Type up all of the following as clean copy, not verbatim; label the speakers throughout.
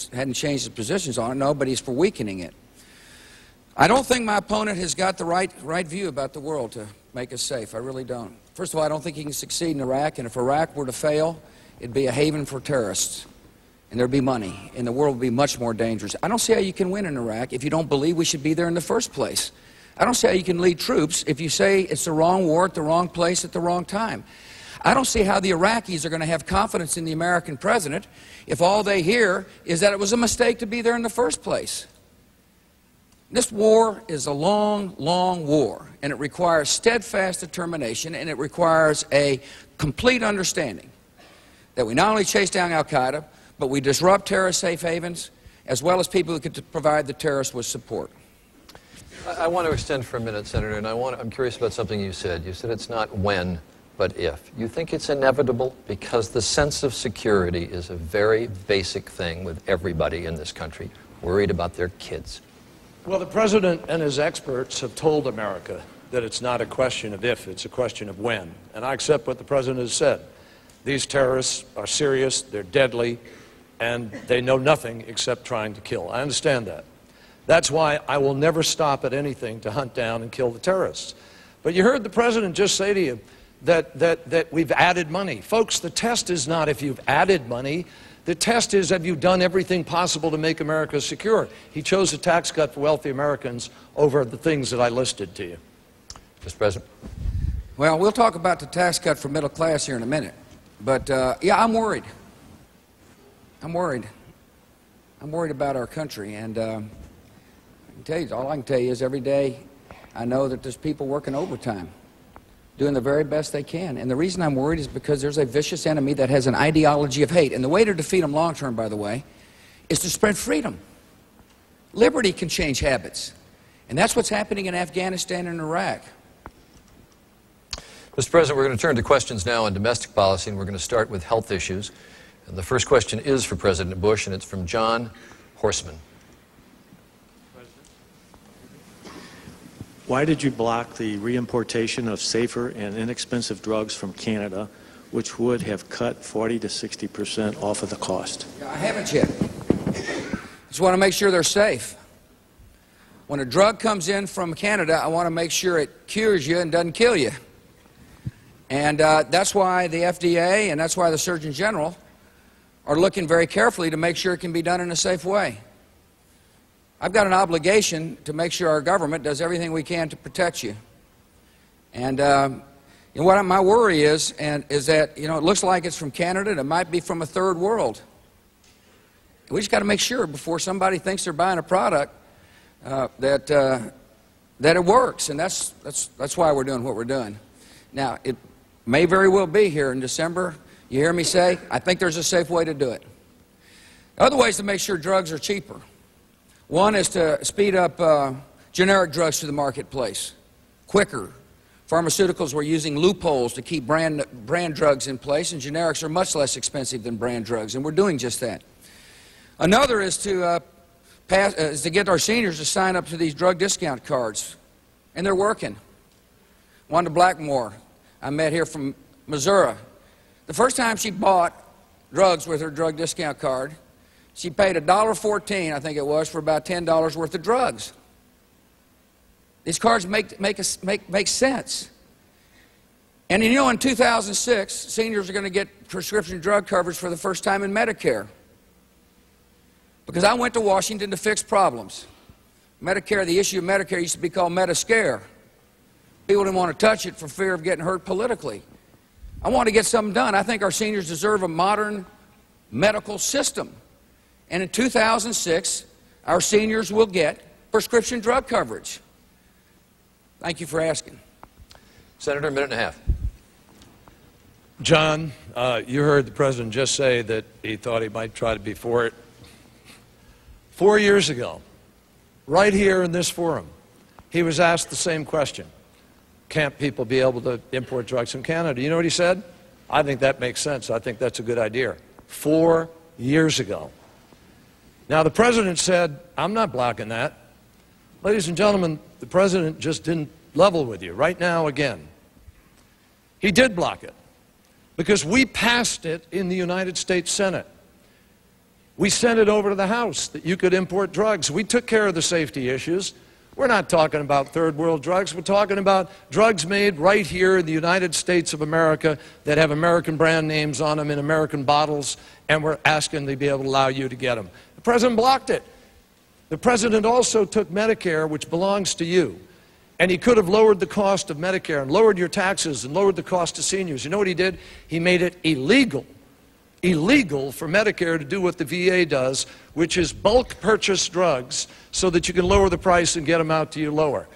Speaker 1: hadn't changed his positions on it. No, but he's for weakening it. I don't think my opponent has got the right view about the world to make us safe. I really don't. First of all, I don't think he can succeed in Iraq, and if Iraq were to fail, it'd be a haven for terrorists, and there'd be money, and the world would be much more dangerous. I don't see how you can win in Iraq if you don't believe we should be there in the first place. I don't see how you can lead troops if you say it's the wrong war at the wrong place at the wrong time. I don't see how the Iraqis are going to have confidence in the American president if all they hear is that it was a mistake to be there in the first place. This war is a long, long war, and it requires steadfast determination, and it requires a complete understanding that we not only chase down Al-Qaeda, but we disrupt terrorist safe havens, as well as people who could provide the terrorists with support.
Speaker 2: I want to extend for a minute, Senator, and I'm curious about something you said. You said it's not when, but if. You think it's inevitable because the sense of security is a very basic thing with everybody in this country worried about their kids.
Speaker 3: Well, the president and his experts have told America that it's not a question of if, it's a question of when. And I accept what the president has said. These terrorists are serious, they're deadly, and they know nothing except trying to kill. I understand that. That's why I will never stop at anything to hunt down and kill the terrorists. But you heard the president just say to you that we've added money. Folks, the test is not if you've added money. The test is, have you done everything possible to make America secure? He chose a tax cut for wealthy Americans over the things that I listed to you.
Speaker 2: Mr. President.
Speaker 1: Well, we'll talk about the tax cut for middle class here in a minute. But, yeah, I'm worried. I'm worried. I'm worried about our country. And I can tell you, all I can tell you is every day I know that there's people working overtime, doing the very best they can. And the reason I'm worried is because there's a vicious enemy that has an ideology of hate. And the way to defeat them long term, by the way, is to spread freedom. Liberty can change habits. And that's what's happening in Afghanistan and Iraq.
Speaker 2: Mr. President, we're going to turn to questions now on domestic policy, and we're going to start with health issues. And the first question is for President Bush, and it's from John Horseman.
Speaker 4: Why did you block the reimportation of safer and inexpensive drugs from Canada, which would have cut 40 to 60% off of the cost?
Speaker 1: I haven't yet. Just want to make sure they're safe. When a drug comes in from Canada, I want to make sure it cures you and doesn't kill you. And that's why the FDA and that's why the Surgeon General are looking very carefully to make sure it can be done in a safe way. I've got an obligation to make sure our government does everything we can to protect you. And you know, what my worry is that, you know, it looks like it's from Canada and it might be from a third world. We just got to make sure before somebody thinks they're buying a product that it works. And that's why we're doing what we're doing. Now, it may very well be here in December. You hear me say, I think there's a safe way to do it. Other ways to make sure drugs are cheaper. One is to speed up generic drugs to the marketplace quicker. Pharmaceuticals were using loopholes to keep brand drugs in place, and generics are much less expensive than brand drugs, and we're doing just that. Another is to get our seniors to sign up to these drug discount cards, and they're working. Wanda Blackmore, I met here from Missouri. The first time she bought drugs with her drug discount card, she paid $1.14, I think it was, for about $10 worth of drugs. These cards make sense. And you know, in 2006, seniors are going to get prescription drug coverage for the first time in Medicare. Because I went to Washington to fix problems. Medicare, the issue of Medicare used to be called Mediscare. People didn't want to touch it for fear of getting hurt politically. I want to get something done. I think our seniors deserve a modern medical system. And in 2006, our seniors will get prescription drug coverage. Thank you for asking.
Speaker 2: Senator, a minute and a half.
Speaker 3: John, you heard the president just say that he thought he might try to be for it. 4 years ago, right here in this forum, he was asked the same question. Can't people be able to import drugs from Canada? You know what he said? I think that makes sense. I think that's a good idea. 4 years ago. Now, the president said, I'm not blocking that. Ladies and gentlemen, the president just didn't level with you. Right now, again, he did block it because we passed it in the United States Senate. We sent it over to the House that you could import drugs. We took care of the safety issues. We're not talking about third world drugs. We're talking about drugs made right here in the United States of America that have American brand names on them in American bottles, and we're asking to be able to allow you to get them. The president blocked it. The president also took Medicare, which belongs to you, and he could have lowered the cost of Medicare and lowered your taxes and lowered the cost to seniors. You know what he did? He made it illegal for Medicare to do what the VA does, which is bulk purchase drugs so that you can lower the price and get them out to you lower.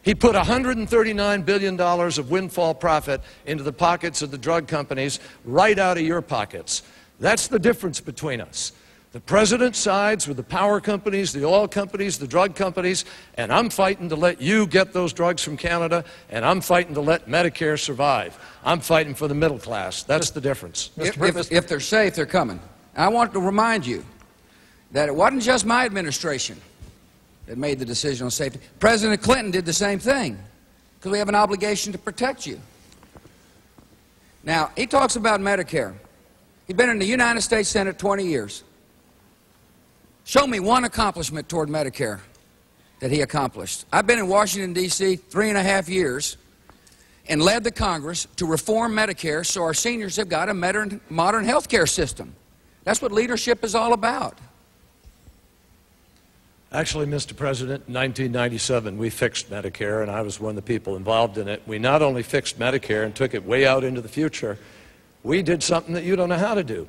Speaker 3: He put $139 billion of windfall profit into the pockets of the drug companies right out of your pockets. That's the difference between us. The president sides with the power companies, the oil companies, the drug companies, and I'm fighting to let you get those drugs from Canada, and I'm fighting to let Medicare survive. I'm fighting for the middle class. That's the difference.
Speaker 1: If they're safe, they're coming. I want to remind you that it wasn't just my administration that made the decision on safety. President Clinton did the same thing, because we have an obligation to protect you. Now, he talks about Medicare. He's been in the United States Senate 20 years. Show me one accomplishment toward Medicare that he accomplished. I've been in Washington, D.C. 3.5 years and led the Congress to reform Medicare so our seniors have got a modern health care system. That's what leadership is all about.
Speaker 3: Actually, Mr. President, in 1997, we fixed Medicare, and I was one of the people involved in it. We not only fixed Medicare and took it way out into the future, we did something that you don't know how to do.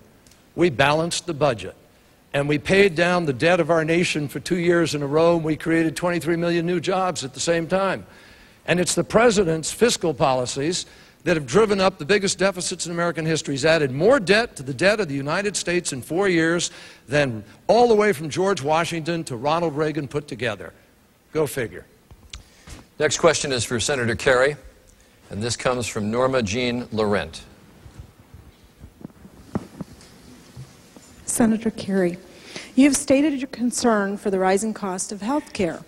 Speaker 3: We balanced the budget. And we paid down the debt of our nation for 2 years in a row, and we created 23 million new jobs at the same time. And it's the president's fiscal policies that have driven up the biggest deficits in American history. He's added more debt to the debt of the United States in 4 years than all the way from George Washington to Ronald Reagan put together. Go figure.
Speaker 2: Next question is for Senator Kerry, and this comes from Norma Jean Laurent.
Speaker 5: Senator Kerry, you have stated your concern for the rising cost of health care,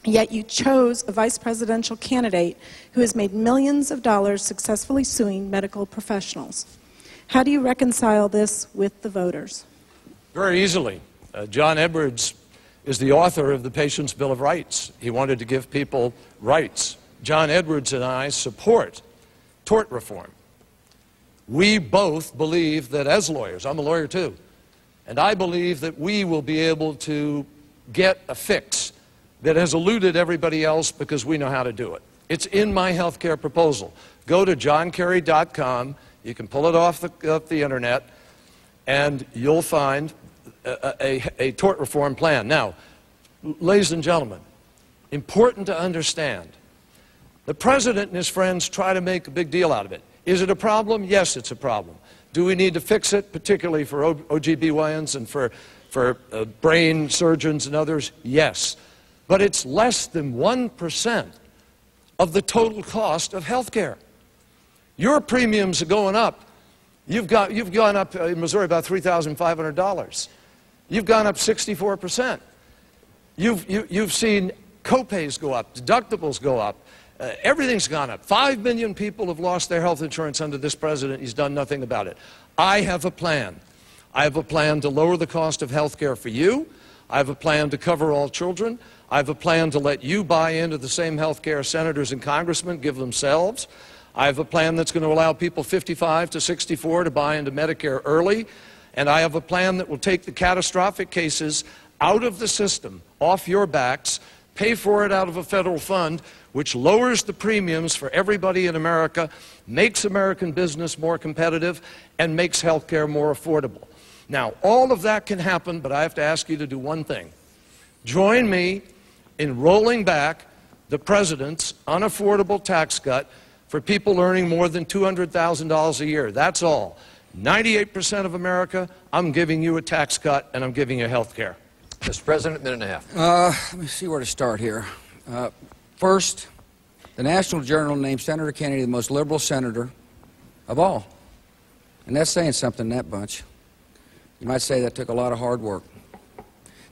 Speaker 5: yet you chose a vice presidential candidate who has made millions of dollars successfully suing medical professionals. How do you reconcile this with the voters?
Speaker 3: Very easily. John Edwards is the author of the Patient's Bill of Rights. He wanted to give people rights. John Edwards and I support tort reform. We both believe that as lawyers, I'm a lawyer too, and I believe that we will be able to get a fix that has eluded everybody else because we know how to do it. It's in my health care proposal. Go to johnkerry.com. You can pull it off the internet, and you'll find a tort reform plan. Now, ladies and gentlemen, important to understand, the president and his friends try to make a big deal out of it. Is it a problem? Yes, it's a problem. Do we need to fix it, particularly for OGBYNs and for brain surgeons and others? Yes. But it's less than 1% of the total cost of health care. Your premiums are going up. You've gone up in Missouri about $3,500. You've gone up 64%. You've seen copays go up, deductibles go up. Everything's gone up. 5 million people have lost their health insurance under this president. He's done nothing about it. I have a plan. I have a plan to lower the cost of health care for you. I have a plan to cover all children. I have a plan to let you buy into the same health care senators and congressmen give themselves. I have a plan that's going to allow people 55 to 64 to buy into Medicare early. And I have a plan that will take the catastrophic cases out of the system, off your backs, pay for it out of a federal fund, which lowers the premiums for everybody in America, makes American business more competitive, and makes health care more affordable. Now, all of that can happen, but I have to ask you to do one thing. Join me in rolling back the president's unaffordable tax cut for people earning more than $200,000 a year. That's all. 98% of America, I'm giving you a tax cut, and I'm giving you health care.
Speaker 2: Mr. President, minute and a half.
Speaker 1: Let me see where to start here. First, the National Journal named Senator Kennedy the most liberal senator of all. And that's saying something, that bunch. You might say that took a lot of hard work.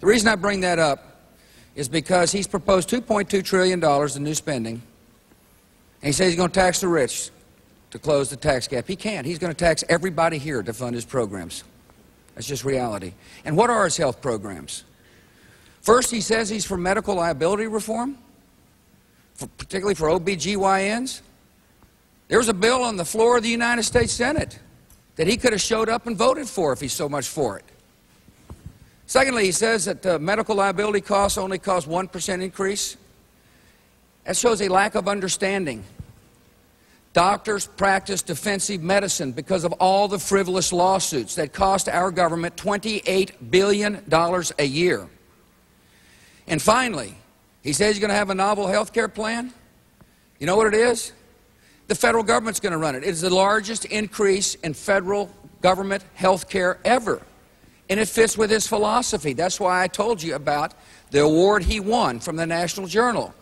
Speaker 1: The reason I bring that up is because he's proposed $2.2 trillion in new spending, and he says he's going to tax the rich to close the tax gap. He can't. He's going to tax everybody here to fund his programs. That's just reality. And what are his health programs? First, he says he's for medical liability reform, particularly for OBGYNs. There was a bill on the floor of the United States Senate that he could have showed up and voted for if he's so much for it. Secondly, he says that medical liability costs only cause 1% increase. That shows a lack of understanding. Doctors practice defensive medicine because of all the frivolous lawsuits that cost our government $28 billion a year. And finally, he says he's going to have a novel health care plan. You know what it is? The federal government's going to run it. It is the largest increase in federal government health care ever. And it fits with his philosophy. That's why I told you about the award he won from the National Journal.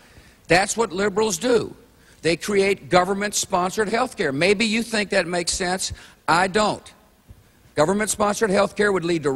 Speaker 1: That's what liberals do. They create government-sponsored health care. Maybe you think that makes sense. I don't. Government-sponsored health care would lead to